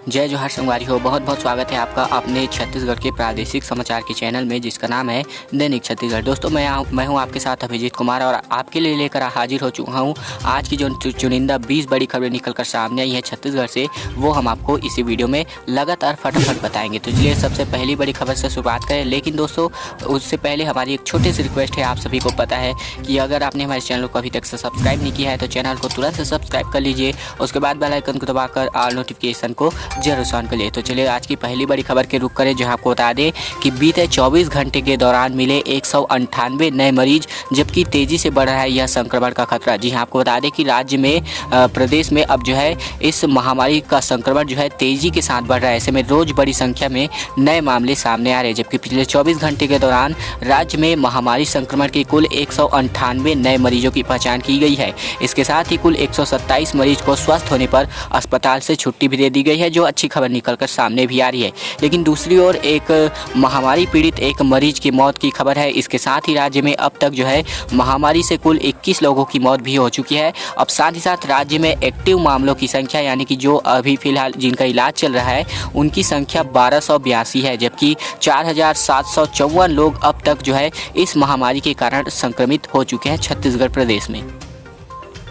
जय जोहार संगवारी हो। बहुत बहुत स्वागत है आपका अपने छत्तीसगढ़ के प्रादेशिक समाचार के चैनल में, जिसका नाम है दैनिक छत्तीसगढ़। दोस्तों मैं हूं आपके साथ अभिजीत कुमार और आपके लिए लेकर हाजिर हो चुका हूं आज की जो चुनिंदा 20 बड़ी खबरें निकलकर सामने आई है छत्तीसगढ़ से, वो हम आपको इसी वीडियो में लगातार फटाफट बताएंगे। तो चलिए सबसे पहली बड़ी खबर से शुरुआत करें, लेकिन दोस्तों उससे पहले हमारी एक छोटी सी रिक्वेस्ट है। आप सभी को पता है कि अगर आपने हमारे चैनल को अभी तक से सब्सक्राइब नहीं किया है तो चैनल को तुरंत से सब्सक्राइब कर लीजिए, उसके बाद बेल आइकन को दबाकर ऑल नोटिफिकेशन को जरूर ऑन कर लिए। तो चलिए आज की पहली बड़ी खबर के रुख करें, जहां आपको बता दें कि बीते 24 घंटे के दौरान मिले 198 नए मरीज, जबकि तेजी से बढ़ रहा है यह संक्रमण का खतरा। जी हां, आपको बता दें कि राज्य में प्रदेश में अब जो है इस महामारी का संक्रमण जो है तेजी के साथ बढ़ रहा है। ऐसे में रोज बड़ी संख्या में नए मामले सामने आ रहे हैं, जबकि पिछले 24 घंटे के दौरान राज्य में महामारी संक्रमण के कुल 198 नए मरीजों की पहचान की गई है। इसके साथ ही कुल 127 मरीज को स्वस्थ होने पर अस्पताल से छुट्टी भी दे दी गई है, जो अच्छी खबर निकलकर सामने भी आ रही है। लेकिन दूसरी ओर एक महामारी पीड़ित एक मरीज की मौत की खबर है। इसके साथ ही राज्य में अब तक जो है महामारी से कुल 21 लोगों की मौत भी हो चुकी है। अब साथ ही साथ राज्य में एक्टिव मामलों की संख्या, यानी कि जो अभी फिलहाल जिनका इलाज चल रहा है, उनकी संख्या 1282 है, जबकि 4754 लोग अब तक जो है इस महामारी के कारण संक्रमित हो चुके हैं छत्तीसगढ़ प्रदेश में।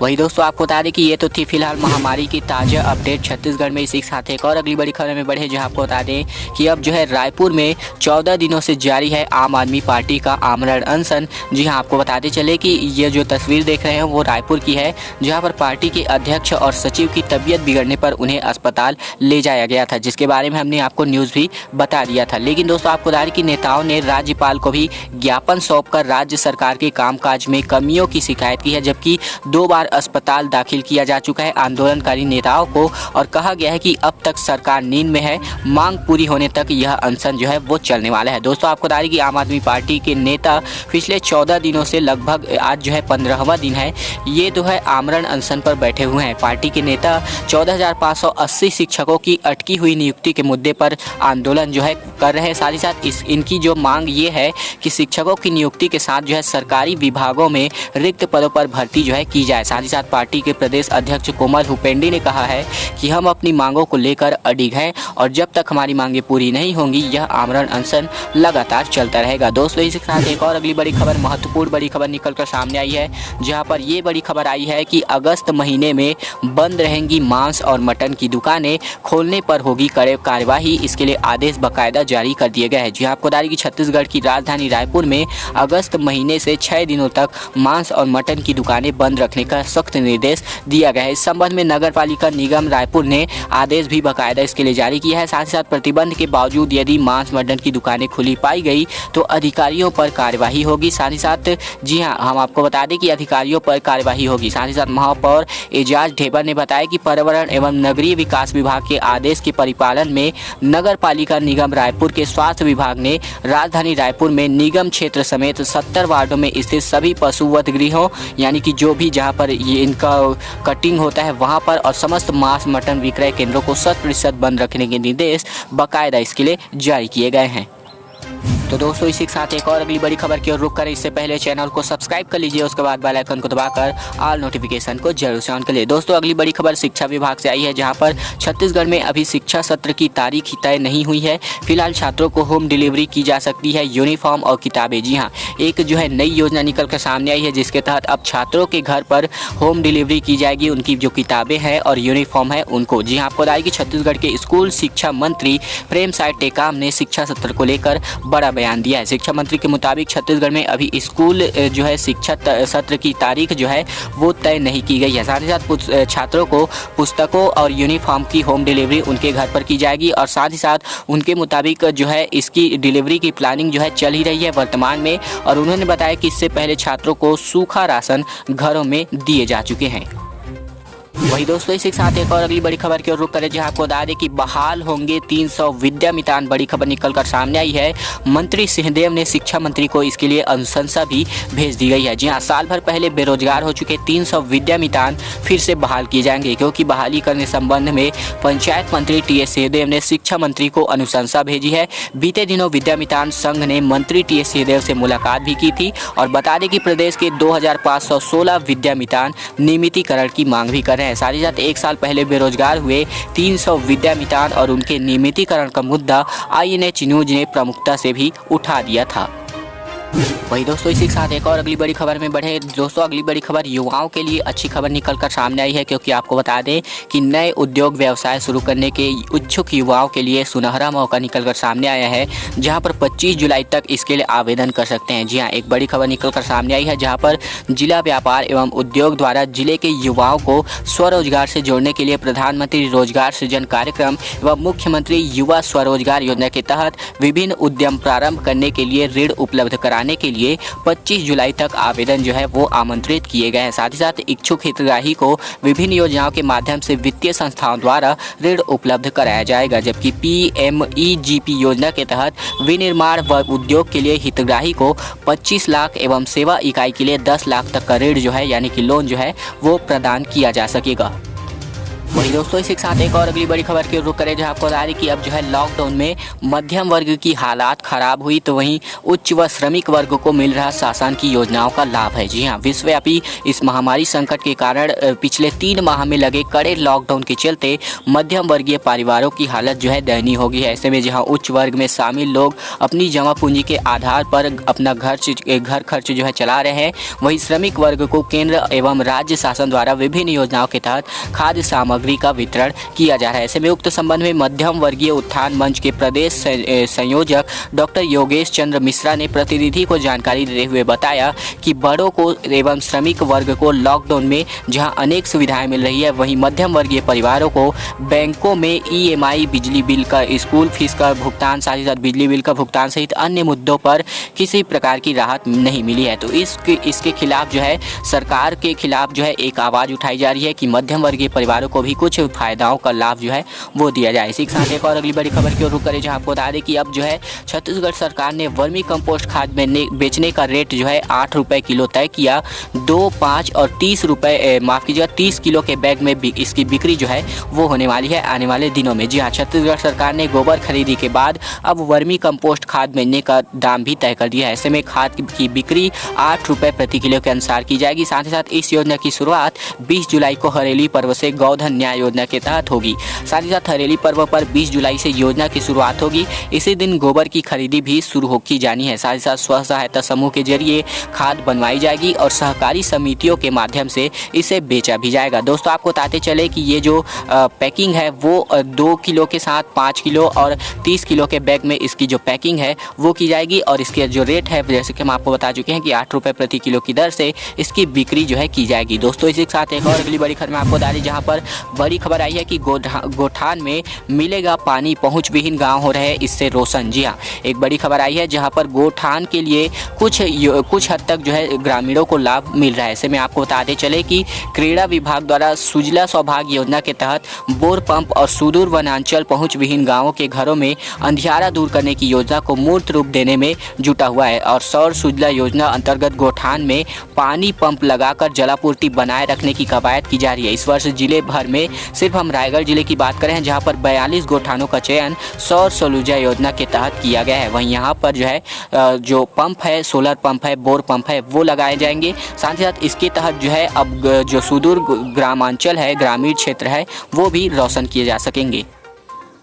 वही दोस्तों आपको बता दें कि ये तो थी फिलहाल महामारी की ताज़ा अपडेट छत्तीसगढ़ में। इसी के साथ एक और अगली बड़ी खबर में बढ़े, जहां आपको बता दें कि अब जो है रायपुर में 14 दिनों से जारी है आम आदमी पार्टी का आमरण अनशन। जी हां, आपको बताते चले कि ये जो तस्वीर देख रहे हैं वो रायपुर की है, जहाँ पर पार्टी के अध्यक्ष और सचिव की तबीयत बिगड़ने पर उन्हें अस्पताल ले जाया गया था, जिसके बारे में हमने आपको न्यूज़ भी बता दिया था। लेकिन दोस्तों आपको बता दें कि नेताओं ने राज्यपाल को भी ज्ञापन सौंपकर राज्य सरकार के कामकाज में कमियों की शिकायत की है, जबकि 2 बार अस्पताल दाखिल किया जा चुका है आंदोलनकारी नेताओं को, और कहा गया है कि अब तक सरकार नींद में है, मांग पूरी होने तक यह अनशन जो है वो चलने वाला है। दोस्तों आपको बता दें कि आम आदमी पार्टी के नेता पिछले 14 दिनों से लगभग आज जो है 15वां दिन है, ये जो है आमरण अनशन पर बैठे हुए हैं। पार्टी के नेता 14,580 शिक्षकों की अटकी हुई नियुक्ति के मुद्दे पर आंदोलन जो है कर रहे हैं। साथ ही साथ इनकी जो मांग ये है कि शिक्षकों की नियुक्ति के साथ जो है सरकारी विभागों में रिक्त पदों पर भर्ती जो है की जाए। साथ ही साथ पार्टी के प्रदेश अध्यक्ष कोमल हुपेंडी ने कहा है कि हम अपनी मांगों को लेकर अडिग हैं और जब तक हमारी मांगें पूरी नहीं होंगी यह आमरण अनशन लगातार चलता रहेगा। दोस्तों इसी के साथ एक और अगली बड़ी खबर, महत्वपूर्ण बड़ी खबर निकलकर सामने आई है, जहां पर ये बड़ी खबर आई है कि अगस्त महीने में बंद रहेंगी मांस और मटन की दुकानें, खोलने पर होगी कड़े कार्यवाही। इसके लिए आदेश बाकायदा जारी कर दिए गए हैं। जी आपको बता दें कि छत्तीसगढ़ की राजधानी रायपुर में अगस्त महीने से 6 दिनों तक मांस और मटन की दुकानें बंद रखने का सख्त निर्देश दिया गया है। इस संबंध में नगर पालिका निगम रायपुर ने आदेश भी बाकायदा इसके लिए जारी किया है। साथ ही साथ प्रतिबंध के बावजूद यदि मांस मटन की दुकानें खुली पाई गई तो अधिकारियों पर कार्यवाही होगी। साथ ही साथ जी हां, हम आपको बता दें कि अधिकारियों पर कार्यवाही होगी। साथ ही साथ महापौर एजाज ढेबर ने बताया कि पर्यावरण एवं नगरीय विकास विभाग के आदेश के परिपालन में नगर पालिका निगम रायपुर के स्वास्थ्य विभाग ने राजधानी रायपुर में निगम क्षेत्र समेत 70 वार्डों में स्थित सभी पशुवध गृहों, यानी कि जो भी जहां पर ये इनका कटिंग होता है वहां पर, और समस्त मांस मटन विक्रय केंद्रों को 100% बंद रखने के निर्देश बाकायदा इसके लिए जारी किए गए हैं। तो दोस्तों इसी के साथ एक और अगली बड़ी खबर की ओर रुख करें। इससे पहले चैनल को सब्सक्राइब कर लीजिए, उसके बाद बेल आइकन को दबाकर ऑल नोटिफिकेशन को जरूर से ऑन कर लीजिए। दोस्तों अगली बड़ी खबर शिक्षा विभाग से आई है, जहां पर छत्तीसगढ़ में अभी शिक्षा सत्र की तारीख तय नहीं हुई है। फिलहाल छात्रों को होम डिलीवरी की जा सकती है यूनिफॉर्म और किताबें। जी हाँ, एक जो है नई योजना निकल कर सामने आई है, जिसके तहत अब छात्रों के घर पर होम डिलीवरी की जाएगी, उनकी जो किताबें हैं और यूनिफॉर्म है उनको। जी हाँ, आपको बताया कि छत्तीसगढ़ के स्कूल शिक्षा मंत्री प्रेमसाय टेकाम ने शिक्षा सत्र को लेकर बड़ा बयान दिया है। शिक्षा मंत्री के मुताबिक छत्तीसगढ़ में अभी स्कूल जो है शिक्षा सत्र की तारीख जो है वो तय नहीं की गई है। साथ ही साथ छात्रों को पुस्तकों और यूनिफॉर्म की होम डिलीवरी उनके घर पर की जाएगी, और साथ ही साथ उनके मुताबिक जो है इसकी डिलीवरी की प्लानिंग जो है चल ही रही है वर्तमान में। और उन्होंने बताया कि इससे पहले छात्रों को सूखा राशन घरों में दिए जा चुके हैं। वही दोस्तों इसी के साथ एक और अगली बड़ी खबर की ओर रुख करें, जहां आपको बता दें कि बहाल होंगे 300 विद्यामितान। बड़ी खबर निकलकर सामने आई है। मंत्री सिंहदेव ने शिक्षा मंत्री को इसके लिए अनुशंसा भी भेज दी गई है। जी हां, साल भर पहले बेरोजगार हो चुके 300 विद्यामितान फिर से बहाल किए जाएंगे, क्योंकि बहाली करने संबंध में पंचायत मंत्री टी.एस. सिंहदेव ने शिक्षा मंत्री को अनुशंसा भेजी है। बीते दिनों विद्यामितान संघ ने मंत्री टी.एस. सिंहदेव से मुलाकात भी की थी, और बता दें कि प्रदेश के 2516 विद्यामितान नियमितीकरण की मांग भी कर रहे हैं। हैं। साथ ही साथ एक साल पहले बेरोजगार हुए 300 विद्यामितान और उनके नियमितीकरण का मुद्दा INH न्यूज ने प्रमुखता से भी उठा दिया था। वही दोस्तों, इसी के साथ एक और अगली बड़ी खबर में बढ़े। दोस्तों, अगली बड़ी खबर युवाओं के लिए अच्छी खबर निकलकर सामने आई है, क्योंकि आपको बता दें कि नए उद्योग व्यवसाय शुरू करने के इच्छुक युवाओं के लिए सुनहरा मौका निकलकर सामने आया है, जहां पर 25 जुलाई तक इसके लिए आवेदन कर सकते हैं। जी हां, एक बड़ी खबर निकलकर सामने आई है, जहां पर जिला व्यापार एवं उद्योग द्वारा जिले के युवाओं को स्वरोजगार से जोड़ने के लिए प्रधानमंत्री रोजगार सृजन कार्यक्रम एवं मुख्यमंत्री युवा स्वरोजगार योजना के तहत विभिन्न उद्यम प्रारंभ करने के लिए ऋण उपलब्ध कराने के लिए 25 जुलाई तक आवेदन जो है वो आमंत्रित किए गए हैं। साथ ही साथ इच्छुक हितग्राही को विभिन्न योजनाओं के माध्यम से वित्तीय संस्थाओं द्वारा ऋण उपलब्ध कराया जाएगा, जबकि PMEGP योजना के तहत विनिर्माण व उद्योग के लिए हितग्राही को 25 लाख एवं सेवा इकाई के लिए 10 लाख तक का ऋण जो है यानी कि लोन जो है वो प्रदान किया जा सकेगा। वही दोस्तों, इसी के साथ एक और अगली बड़ी खबर की रुख करें, जहां आपको बता दें कि अब जो है लॉकडाउन में मध्यम वर्ग की हालात खराब हुई, तो वहीं उच्च व श्रमिक वर्ग को मिल रहा शासन की योजनाओं का लाभ है। जी हां, विश्वव्यापी इस महामारी संकट के कारण पिछले 3 माह में लगे कड़े लॉकडाउन के चलते मध्यम वर्गीय परिवारों की हालत जो है दयनीय हो गई है। ऐसे में जहाँ उच्च वर्ग में शामिल लोग अपनी जमा पूंजी के आधार पर अपना घर खर्च जो है चला रहे हैं, वहीं श्रमिक वर्ग को केंद्र एवं राज्य शासन द्वारा विभिन्न योजनाओं के तहत खाद्य सामग्री का वितरण किया जा रहा है। ऐसे में उक्त संबंध में मध्यम वर्गीय उत्थान मंच के प्रदेश संयोजक डॉक्टर योगेश चंद्र मिश्रा ने प्रतिनिधि को जानकारी देते हुए बताया कि बड़ों को एवं श्रमिक वर्ग को लॉकडाउन में जहां अनेक सुविधाएं मिल रही है, वहीं मध्यम वर्गीय परिवारों को बैंकों में EMI, बिजली बिल का, स्कूल फीस का भुगतान, साथ ही साथ बिजली बिल का भुगतान सहित अन्य मुद्दों पर किसी प्रकार की राहत नहीं मिली है। तो इसके खिलाफ जो है सरकार के खिलाफ जो है एक आवाज़ उठाई जा रही है कि मध्यम वर्गीय परिवारों को भी कुछ फायदाओं का लाभ जो है वो दिया जाए। इसी के साथ एक और अगली बड़ी खबर की ओर रुख करें, जहां आपको बता दें कि अब जो है छत्तीसगढ़ सरकार ने वर्मी कंपोस्ट खाद बेचने का रेट जो है 8 रुपये किलो तय किया। 2, 5 और 30 रुपये, माफ़ कीजिएगा, 30 किलो के बैग में इसकी बिक्री जो है वो होने वाली है आने वाले दिनों में। जी हाँ, छत्तीसगढ़ सरकार ने गोबर खरीदी के बाद अब वर्मी कंपोस्ट खाद बेचने का दाम भी तय कर दिया है। ऐसे में खाद की बिक्री 8 रुपये प्रति किलो के अनुसार की जाएगी। साथ ही साथ इस योजना की शुरुआत 20 जुलाई को हरेली पर्व से गोधन न्याय योजना के तहत होगी। साथ ही साथ हरेली पर्व पर 20 जुलाई से योजना की शुरुआत होगी। इसी दिन गोबर की खरीदी भी शुरू की जानी है। साथ ही साथ स्व सहायता समूह के जरिए खाद बनवाई जाएगी और सहकारी समितियों के माध्यम से इसे बेचा भी जाएगा। दोस्तों, आपको बताते चले कि ये जो पैकिंग है वो 2 किलो के साथ 5 किलो और 30 किलो के बैग में इसकी जो पैकिंग है वो की जाएगी और इसके जो रेट है, जैसे कि हम आपको बता चुके हैं कि 8 रुपये प्रति किलो की दर से इसकी बिक्री जो है की जाएगी। दोस्तों, इसी के साथ एक और अगली बड़ी खबर में आपको बता दें, जहाँ पर बड़ी खबर आई है कि गोठान में मिलेगा पानी, पहुंच विहीन गांव हो रहे इससे रोशन। जी हाँ, एक बड़ी खबर आई है जहां पर गोठान के लिए कुछ हद तक जो है ग्रामीणों को लाभ मिल रहा है। ऐसे में आपको बताते चले कि क्रीड़ा विभाग द्वारा सुजला सौभाग्य योजना के तहत बोर पंप और सुदूर वनांचल पहुंच विहीन गाँवों के घरों में अंधियारा दूर करने की योजना को मूर्त रूप देने में जुटा हुआ है और सौर सुजला योजना अंतर्गत गोठान में पानी पंप लगाकर जलापूर्ति बनाए रखने की कवायद की जा रही है। इस वर्ष जिले भर में सिर्फ हम रायगढ़ जिले की बात करें, जहां पर 42 गोठानों का चयन सौर सुजला योजना के तहत किया गया है। वहीं यहां पर जो है जो पंप है, सोलर पंप है, बोर पंप है, वो लगाए जाएंगे। साथ ही साथ इसके तहत जो है अब जो सुदूर ग्रामांचल है, ग्रामीण क्षेत्र है, वो भी रोशन किए जा सकेंगे।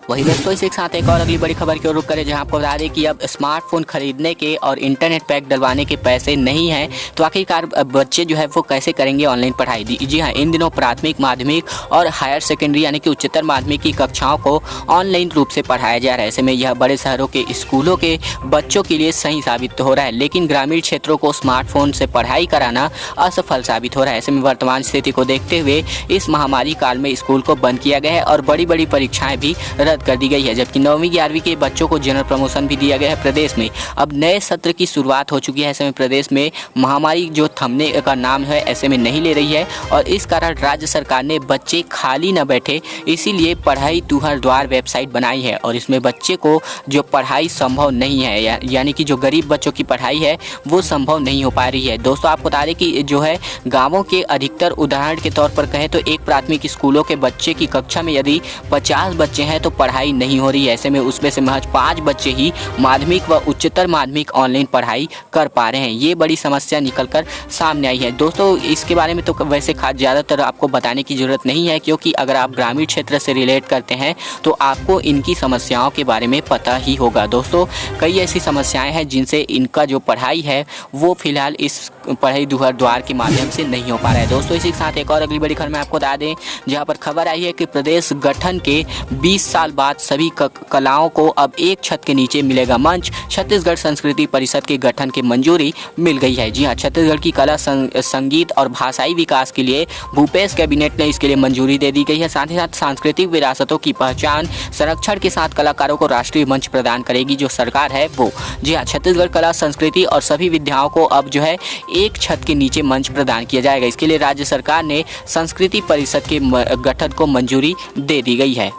वही दोस्तों, इसी के साथ एक और अगली बड़ी खबर की ओर रुख करें, जहां आपको बता दें कि अब स्मार्टफोन खरीदने के और इंटरनेट पैक डलवाने के पैसे नहीं हैं, तो आखिरकार बच्चे जो है वो कैसे करेंगे ऑनलाइन पढ़ाई। जी हाँ, इन दिनों प्राथमिक, माध्यमिक और हायर सेकेंडरी यानी कि उच्चतर माध्यमिक की कक्षाओं को ऑनलाइन रूप से पढ़ाया जा रहा है। ऐसे में यह बड़े शहरों के स्कूलों के बच्चों के लिए सही साबित हो रहा है, लेकिन ग्रामीण क्षेत्रों को स्मार्टफोन से पढ़ाई कराना असफल साबित हो रहा है। ऐसे में वर्तमान स्थिति को देखते हुए इस महामारी काल में स्कूल को बंद किया गया है और बड़ी बड़ी परीक्षाएं भी कर दी गई है, जबकि 9वीं 11वीं के बच्चों को जनरल प्रमोशन भी दिया गया है प्रदेश में। अब नए सत्र की शुरुआत हो चुकी है। ऐसे में प्रदेश में महामारी जो थमने का नाम है ऐसे में नहीं ले रही है और इस कारण राज्य सरकार ने बच्चे खाली न बैठे इसीलिए पढ़ाई तुहर द्वार वेबसाइट बनाई है और इसमें बच्चे को जो पढ़ाई संभव नहीं है यानी कि जो गरीब बच्चों की पढ़ाई है वो संभव नहीं हो पा रही है। दोस्तों, आपको बता दें कि जो है गाँवों के अधिकतर उदाहरण के तौर पर कहें तो एक प्राथमिक स्कूलों के बच्चे की कक्षा में यदि 50 बच्चे हैं तो पढ़ाई नहीं हो रही है। ऐसे में उसमें से महज 5 बच्चे ही माध्यमिक व उच्चतर माध्यमिक ऑनलाइन पढ़ाई कर पा रहे हैं। ये बड़ी समस्या निकलकर सामने आई है। दोस्तों इसके बारे में तो वैसे ज़्यादातर आपको बताने की ज़रूरत नहीं है, क्योंकि अगर आप ग्रामीण क्षेत्र से रिलेट करते हैं तो आपको इनकी समस्याओं के बारे में पता ही होगा। दोस्तों कई ऐसी समस्याएं हैं जिनसे इनका जो पढ़ाई है वो फिलहाल इस पढ़ाई द्वार के माध्यम से नहीं हो पा रहा है। दोस्तों इसी के साथ एक और अगली बड़ी खबर मैं आपको बता दें, जहां पर खबर आई है कि प्रदेश गठन के 20 साल बाद सभी कलाओं को अब एक छत के नीचे मिलेगा मंच। छत्तीसगढ़ संस्कृति परिषद के गठन की मंजूरी मिल गई है। जी हाँ, छत्तीसगढ़ की कला संगीत और भाषाई विकास के लिए भूपेश कैबिनेट ने इसके लिए मंजूरी दे दी गई है। साथ ही साथ सांस्कृतिक विरासतों की पहचान संरक्षण के साथ कलाकारों को राष्ट्रीय मंच प्रदान करेगी जो सरकार है वो। जी हाँ, छत्तीसगढ़ कला संस्कृति और सभी विधाओं को अब जो है एक छत के नीचे मंच प्रदान किया जाएगा। इसके लिए राज्य सरकार ने संस्कृति परिषद के गठन को मंजूरी दे दी गई है।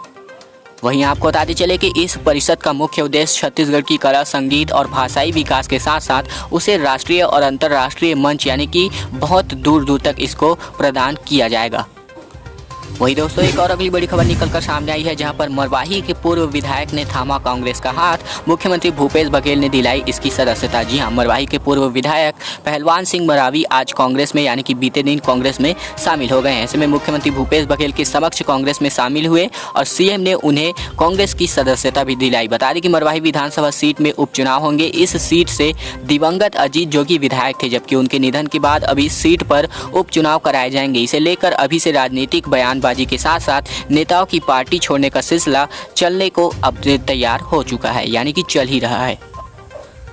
वहीं आपको बताते चले कि इस परिषद का मुख्य उद्देश्य छत्तीसगढ़ की कला संगीत और भाषाई विकास के साथ साथ उसे राष्ट्रीय और अंतर्राष्ट्रीय मंच यानी कि बहुत दूर दूर तक इसको प्रदान किया जाएगा। वही दोस्तों एक और अगली बड़ी खबर निकलकर सामने आई है, जहां पर मरवाही के पूर्व विधायक ने थामा कांग्रेस का हाथ, मुख्यमंत्री भूपेश बघेल ने दिलाई इसकी सदस्यता। जी हां, मरवाही के पूर्व विधायक पहलवान सिंह मरावी आज कांग्रेस में यानी कि बीते दिन कांग्रेस में शामिल हो गए हैं। ऐसे में मुख्यमंत्री भूपेश बघेल के समक्ष कांग्रेस में शामिल हुए और सीएम ने उन्हें कांग्रेस की सदस्यता भी दिलाई। बता दें कि मरवाही विधानसभा सीट में उपचुनाव होंगे। इस सीट से दिवंगत अजीत जोगी विधायक थे, जबकि उनके निधन के बाद अभी इस सीट पर उपचुनाव कराए जाएंगे। इसे लेकर अभी से राजनीतिक बयान के साथ साथ नेताओं की पार्टी छोड़ने का सिलसिला चलने को अब तैयार हो चुका है, यानी कि चल ही रहा है।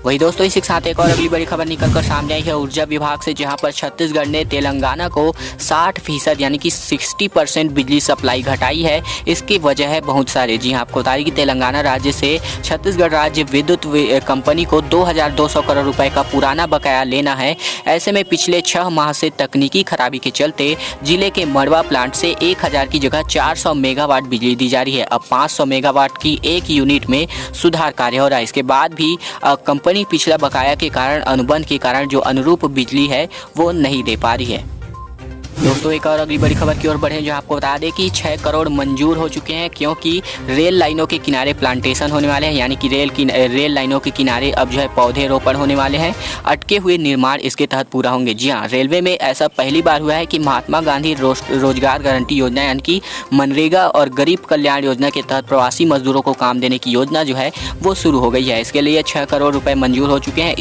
वही दोस्तों इसी के साथ एक और अगली बड़ी खबर निकलकर सामने आई है ऊर्जा विभाग से, जहां पर छत्तीसगढ़ ने तेलंगाना को 60% यानी कि 60% बिजली सप्लाई घटाई है। इसकी वजह है बहुत सारे। जी हां, आपको बता दें कि तेलंगाना राज्य से छत्तीसगढ़ राज्य विद्युत कंपनी को 2200 करोड़ रुपए का पुराना बकाया लेना है। ऐसे में पिछले 6 माह से तकनीकी खराबी के चलते जिले के मड़वा प्लांट से 1000 की जगह 400 मेगावाट बिजली दी जा रही है। अब 500 मेगावाट की एक यूनिट में सुधार कार्य हो रहा है। इसके बाद भी कंपनी पिछला बकाया के कारण अनुबंध के कारण जो अनुरूप बिजली है वो नहीं दे पा रही है। दोस्तों एक और अगली बड़ी खबर की ओर बढ़े, जो आपको बता दें कि 6 करोड़ मंजूर हो चुके हैं, क्योंकि रेल लाइनों के किनारे प्लांटेशन होने वाले हैं, यानी कि रेल लाइनों के किनारे अब जो है पौधे रोपण होने वाले हैं। अटके हुए निर्माण इसके तहत पूरा होंगे। जी हाँ, रेलवे में ऐसा पहली बार हुआ है कि महात्मा गांधी रोजगार गारंटी योजना यानी कि मनरेगा और गरीब कल्याण योजना के तहत प्रवासी मजदूरों को काम देने की योजना जो है वो शुरू हो गई है। इसके लिए 6 करोड़ रुपए मंजूर हो चुके हैं।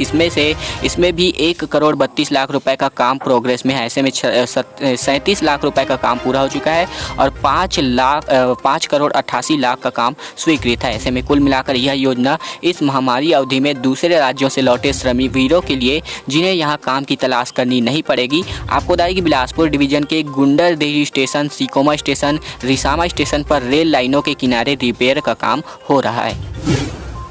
इसमें भी 1 करोड़ 32 लाख रुपए का काम प्रोग्रेस में है। ऐसे में 37 लाख रुपए का काम पूरा हो चुका है और 5 करोड़ 88 लाख का काम स्वीकृत है। ऐसे में कुल मिलाकर यह योजना इस महामारी अवधि में दूसरे राज्यों से लौटे श्रमिक वीरों के लिए, जिन्हें यहां काम की तलाश करनी नहीं पड़ेगी। आपको बता दें कि बिलासपुर डिवीजन के Gunderdehi station, Sikoma station, Risama station पर रेल लाइनों के किनारे रिपेयर का काम हो रहा है।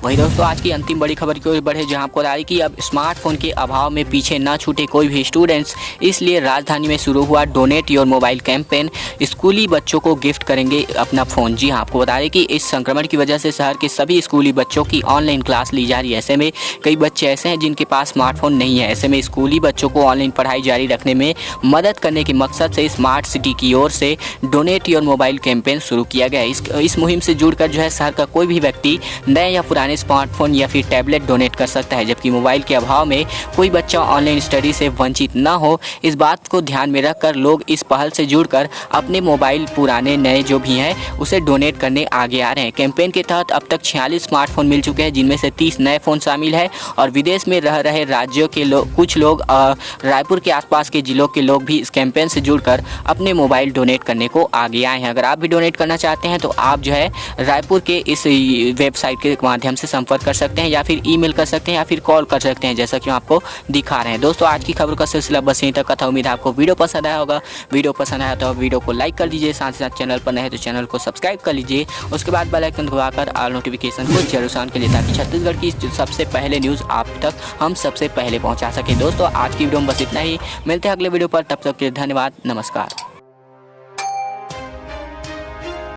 वही दोस्तों आज की अंतिम बड़ी खबर की ओर बढ़े, जहां आपको बता दें कि अब स्मार्टफोन के अभाव में पीछे न छूटे कोई भी स्टूडेंट्स, इसलिए राजधानी में शुरू हुआ डोनेट योर मोबाइल कैंपेन। स्कूली बच्चों को गिफ्ट करेंगे अपना फ़ोन। जी हाँ, आपको बता दें कि इस संक्रमण की वजह से शहर के सभी स्कूली बच्चों की ऑनलाइन क्लास ली जा रही है। ऐसे में कई बच्चे ऐसे हैं जिनके पास स्मार्टफोन नहीं है। ऐसे में स्कूली बच्चों को ऑनलाइन पढ़ाई जारी रखने में मदद करने के मकसद से स्मार्ट सिटी की ओर से डोनेट योर मोबाइल कैंपेन शुरू किया गया है। इस मुहिम से जुड़कर जो है शहर का कोई भी व्यक्ति नए या पुराने स्मार्टफोन या फिर टैबलेट डोनेट कर सकता है, जबकि मोबाइल के अभाव में कोई बच्चा ऑनलाइन स्टडी से वंचित न हो, इस बात को ध्यान में रखकर लोग इस पहल से जुड़कर अपने मोबाइल पुराने नए जो भी हैं उसे डोनेट करने आगे आ रहे हैं। कैंपेन के तहत अब तक 46 स्मार्टफोन मिल चुके हैं, जिनमें से 30 नए फ़ोन शामिल है और विदेश में रह रहे राज्यों के कुछ लोग रायपुर के आसपास के जिलों के लोग भी इस कैंपेन से जुड़कर अपने मोबाइल डोनेट करने को आगे आए हैं। अगर आप भी डोनेट करना चाहते हैं तो आप जो है रायपुर के इस वेबसाइट के माध्यम से संपर्क कर सकते हैं या फिर ईमेल कर सकते हैं या फिर कॉल कर सकते हैं, जैसा कि हम आपको दिखा रहे हैं। दोस्तों आज की खबर का सिलसिला बस यहीं तक था। उम्मीद है आपको वीडियो पसंद आया होगा। वीडियो पसंद आया तो वीडियो को लाइक कर दीजिए, साथ ही साथ चैनल पर नए हैं तो चैनल को सब्सक्राइब कर लीजिए। उसके बाद बेल आइकन दबाकर ऑल नोटिफिकेशन को जरूर ऑन कर लीजिए, ताकि छत्तीसगढ़ की सबसे पहले न्यूज़ आप तक हम सबसे पहले पहुँचा सके। दोस्तों आज की वीडियो में बस इतना ही। मिलते हैं अगले वीडियो पर, तब तक के लिए धन्यवाद, नमस्कार।